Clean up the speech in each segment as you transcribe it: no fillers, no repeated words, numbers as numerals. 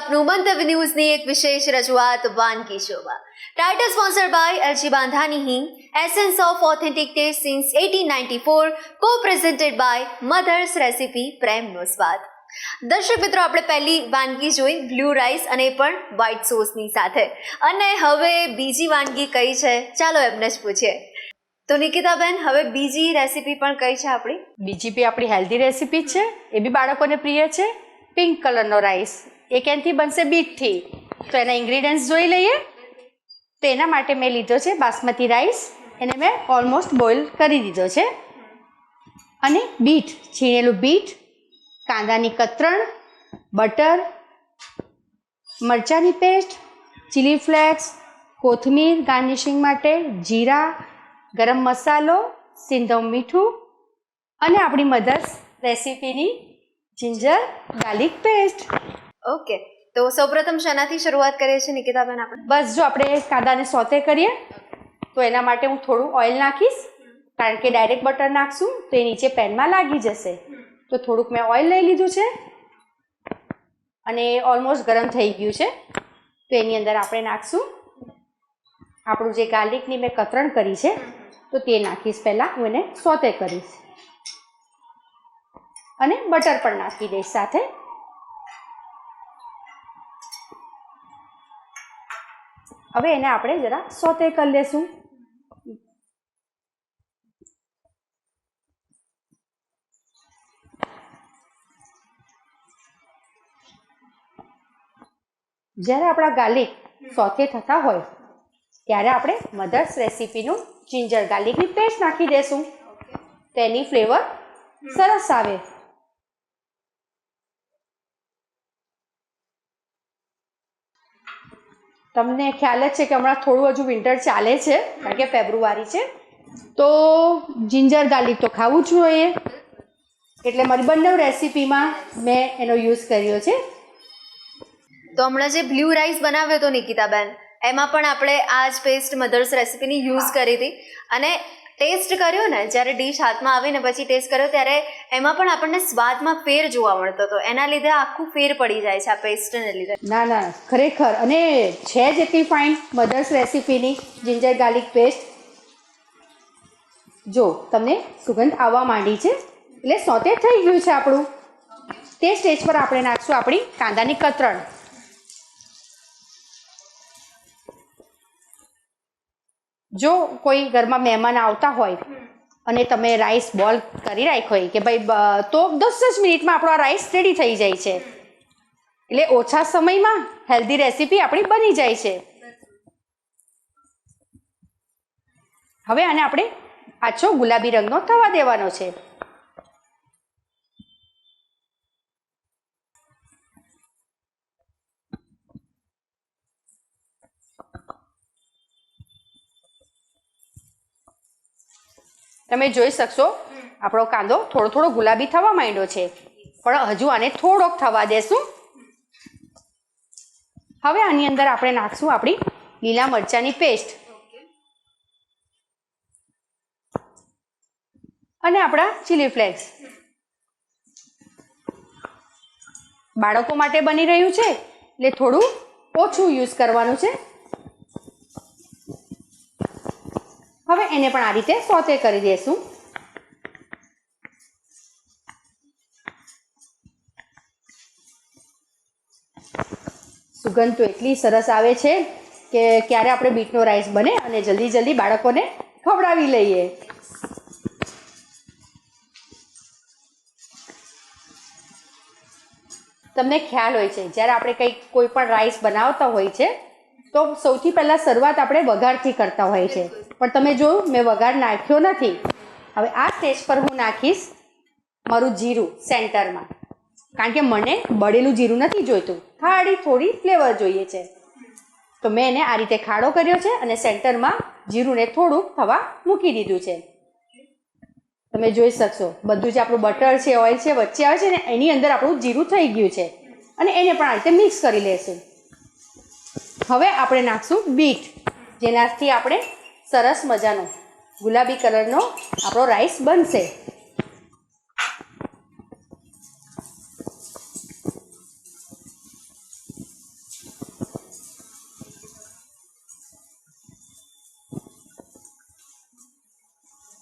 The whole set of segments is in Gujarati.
આપનું મંતવ્ય ન્યૂઝની એક વિશેષ રજૂઆત વાનગી શોમાં. ટાઇટલ સ્પોન્સર્ડ બાય એલજી બાંધાની હિંગ, essence of authentic test since 1894, કો પ્રેઝન્ટેડ બાય મધર્સ રેસિપી, પ્રેમનો સ્વાદ. દર્શક મિત્રો, આપણે પહેલી વાનગી જોઈ બ્લુ રાઈસ અને પણ વ્હાઇટ સોસની સાથે, અને હવે બીજી વાનગી કઈ છે ચાલો એમને જ પૂછીએ. તો નિકિતાબેન, હવે બીજી રેસીપી પણ કઈ છે આપણી? બીજી બી આપણી હેલ્ધી રેસીપી છે, એ બી બાળકોને પ્રિય છે. પિંક કલરનો રાઈસ, એ ક્યાંથી બનશે? બીટથી. તો એના ઇન્ગ્રીડિયન્ટ્સ જોઈ લઈએ. તો એના માટે મેં લીધો છે બાસમતી રાઈસ, એને મેં ઓલમોસ્ટ બોઇલ કરી દીધો છે. અને બીટ, છીણેલું બીટ, કાંદાની કતરણ, બટર, મરચાંની પેસ્ટ, ચીલી ફ્લેક્સ, કોથમીર ગાર્નિશિંગ માટે, જીરા, ગરમ મસાલો, સિંધવ મીઠું અને આપણી મધર્સ રેસીપીની જિંજર ગાર્લિક પેસ્ટ. ઓકે, તો સૌપ્રથમ શેનાથી શરૂઆત કરીએ છીએ નિકિતાબેન આપણે? બસ જો આપણે કાંદાને સોતે કરીએ, તો એના માટે હું થોડું ઓઇલ નાખીશ, કારણ કે ડાયરેક્ટ બટર નાખશું તો એ નીચે પેનમાં લાગી જશે. તો થોડુંક મેં ઓઇલ લઈ લીધું છે અને ઓલમોસ્ટ ગરમ થઈ ગયું છે. તો એની અંદર આપણે નાખશું આપણું જે ગાર્લિકની મેં કતરણ કરી છે, તો તે નાખીશ. પહેલાં હું એને સોતે કરીશ અને બટર પણ નાખી દઈશ સાથે. હવે એને આપણે જરા સોતે કરી લેશું. જ્યારે આપણા ગાર્લિક સોતે થતા હોય ત્યારે આપણે મધર્સ રેસીપીનું જિંજર ગાર્લિકની પેસ્ટ નાખી દેશું. તો એની ફ્લેવર સરસ આવે. તમને ખ્યાલ જ છે કે હમણાં થોડું હજુ વિન્ટર ચાલે છે, કારણ કે ફેબ્રુઆરી છે, તો જિંજર ગાર્લિક તો ખાવું જ જોઈએ. એટલે મારી બંને રેસીપીમાં મેં એનો યુઝ કર્યો છે. તો હમણાં જે બ્લુ રાઈસ બનાવ્યો હતો નિકિતાબેન, એમાં પણ આપણે આ જ પેસ્ટ મધર્સ રેસીપીની યુઝ કરી હતી. અને ટેસ્ટ કર્યો ને, જ્યારે ડીશ હાથમાં આવીને પછી ટેસ્ટ કર્યો ત્યારે એમાં પણ આપણને સ્વાદમાં ફેર જોવા મળતો હતો. એના લીધે આખું ફેર પડી જાય છે આ પેસ્ટને લીધે. ના, ખરેખર. અને છે જ એટલી ફાઇન મધર્સ રેસીપીની જિંજર ગાર્લિક પેસ્ટ. જો તમને સુગંધ આવવા માંડી છે એટલે સોતે થઈ ગયું છે આપણું. તે સ્ટેજ પર આપણે નાખશું આપણી કાંદાની કતરણ. જો કોઈ ઘરમાં મહેમાન આવતા હોય અને તમે રાઈસ બોઇલ કરી રાખ્યો હોય કે ભાઈ, તો 10 જ મિનિટમાં આપણો આ રાઈસ રેડી થઈ જાય છે. એટલે ઓછા સમયમાં હેલ્ધી રેસીપી આપણી બની જાય છે. હવે આને આપણે આછો ગુલાબી રંગનો થવા દેવાનો છે. તમે જોઈ શકશો આપણો કાંદો થોડો થોડો ગુલાબી થવા માંડ્યો છે, પણ હજુ આને થોડોક થવા દેશું. હવે આની અંદર આપણે નાખશું આપણી લીલા મરચાંની પેસ્ટ અને આપણા ચીલી ફ્લેક્સ. બાળકો માટે બની રહ્યું છે એટલે થોડું ઓછું યુઝ કરવાનું છે. હવે એને પણ આ રીતે સોતે કરી દઈશું. સુગંધ તો એટલી સરસ આવે છે કે ક્યારે આપણે બીટનો રાઈસ બને અને જલ્દી જલ્દી બાળકોને ખવડાવી લઈએ. તમને ખ્યાલ હોય છે, જ્યારે આપણે કોઈ પણ રાઈસ બનાવતા હોય છે તો સૌથી પહેલાં શરૂઆત આપણે વઘારથી કરતા હોય છે. પણ તમે જોયું, મેં વઘાર નાખ્યો નથી. હવે આ સ્ટેજ પર હું નાખીશ મારું જીરું સેન્ટરમાં, કારણ કે મને બળેલું જીરું નથી જોઈતું, ખાડી થોડી ફ્લેવર જોઈએ છે. તો મેં એને આ રીતે ખાડો કર્યો છે અને સેન્ટરમાં જીરુંને થોડુંક થવા મૂકી દીધું છે. તમે જોઈ શકશો બધું જે આપણું બટર છે, ઓઇલ છે, વચ્ચે આવે છે ને, એની અંદર આપણું જીરું થઈ ગયું છે. અને એને પણ આ રીતે મિક્સ કરી લેશું. હવે આપણે નાખશું બીટ, જેનાથી આપણે સરસ મજાનો ગુલાબી કલરનો આપણો રાઈસ બનશે.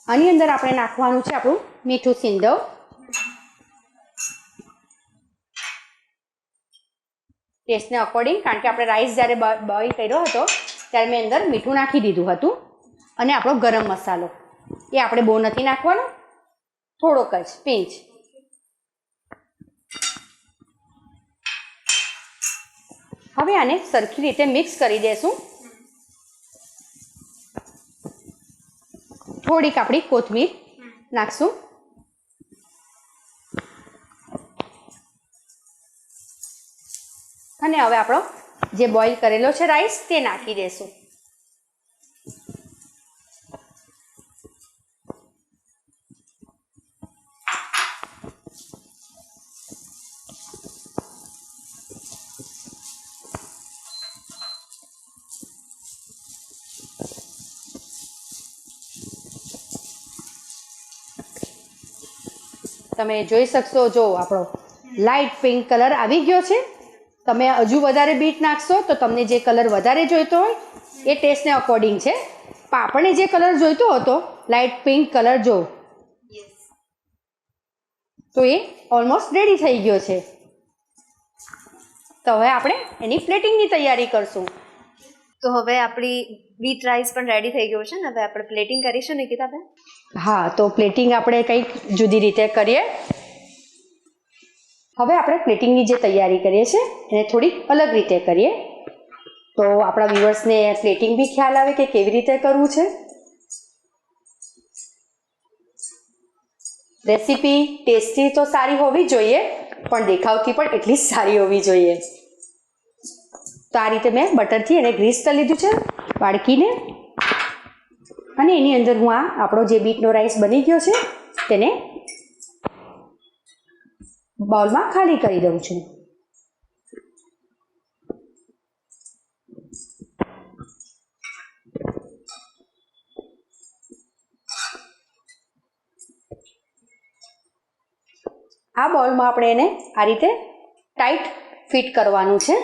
આની અંદર આપણે નાખવાનું છે આપણું મીઠું સિંદવ, ટેસ્ટને અકોર્ડિંગ, કારણ કે આપણે રાઈસ જ્યારે બોઇલ કર્યો હતો ત્યારે મેં અંદર મીઠું નાખી દીધું હતું. અને આપણો ગરમ મસાલો એ આપણે બહુ નથી નાખવાનો, થોડોક જ પિંચ. હવે આને સરખી રીતે મિક્સ કરી દેશું. થોડીક આપણી કોથમીર નાખશું. અને હવે આપણો જે બોઇલ કરેલો છે રાઈસ તે નાખી દેશું. તમે જોઈ શકશો, જો આપણો લાઇટ પિંક કલર આવી ગયો છે. તમે હજુ વધારે બીટ નાખશો તો તમને જે કલર વધારે જોઈતો હોય એ ટેસ્ટને અકોર્ડિંગ છે. પણ આપણને જે કલર જોઈતો હતો લાઇટ પિંક કલર, જો તો એ ઓલમોસ્ટ રેડી થઈ ગયો છે. તો હવે આપણે એની પ્લેટિંગની તૈયારી કરશું. તો હવે આપણી બીટ રાઈસ પણ રેડી થઈ ગયું છે ને, હવે આપણે પ્લેટિંગ કરીશું નિકિતાબેન. હા, તો પ્લેટિંગ આપણે કંઈક જુદી રીતે કરીએ. હવે આપણે પ્લેટિંગની જે તૈયારી કરીએ છીએ એને થોડીક અલગ રીતે કરીએ, તો આપણા વ્યુઅર્સને પ્લેટિંગ બી ખ્યાલ આવે કે કેવી રીતે કરવું છે. રેસીપી ટેસ્ટી તો સારી હોવી જોઈએ, પણ દેખાવથી પણ એટલી જ સારી હોવી જોઈએ. તો આ રીતે મેં બટરથી એને ગ્રીસ કરી લીધું છે વાડકીને. અને એની અંદર હું આપણો જે બીટનો રાઈસ બની ગયો છે તેને બાઉલમાં ખાલી કરી દઉં છું. આ બાઉલમાં આપણે એને આ રીતે ટાઈટ ફિટ કરવાનું છે.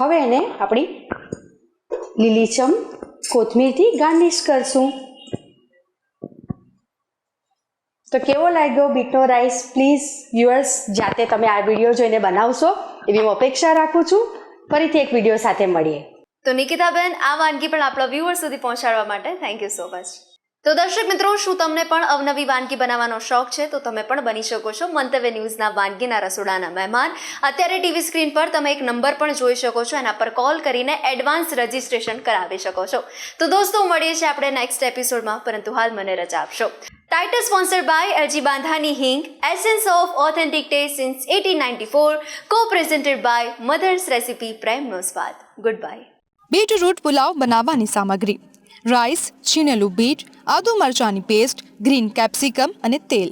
હવે એને આપણી લીલીછમ કોથમીરથી ગાર્નિશ કરશું. તો કેવો લાગ્યો બીટનો રાઈસ? પ્લીઝ વ્યુઅર્સ જાતે તમે આ વિડીયો જોઈને બનાવશો એવી હું અપેક્ષા રાખું છું. ફરીથી એક વિડીયો સાથે મળીએ. તો નિકિતાબેન, આ વાનગી પણ આપણા વ્યુઅર્સ સુધી પહોંચાડવા માટે થેન્ક યુ સો મચ. તો દર્શક મિત્રો, શું તમને પણ અવનવી વાનગી બનાવવાનો શોખ છે? તો તમે પણ બની શકો છો મંતવ્ય ન્યૂઝના વાનગીના રસોડાના મહેમાન. અત્યારે ટીવી સ્ક્રીન પર તમે એક નંબર પણ જોઈ શકો છો, એના પર કોલ કરીને એડવાન્સ રજિસ્ટ્રેશન કરાવી શકો છો. તો દોસ્તો, મળીએ છીએ આપણે નેક્સ્ટ એપિસોડમાં, પરંતુ હાલ મને રજા આપશો. Title sponsored by LG Bandhani Hing, Essence of Authentic Taste since 1894, co-presented by Mother's Recipe Prem નો સ્વાદ. Goodbye. બીટરૂટ પુલાવ બનાવવાની સામગ્રી: રાઈસ, છીણેલું બીટ, આદુ મરચાંની પેસ્ટ, ગ્રીન કેપ્સિકમ અને તેલ.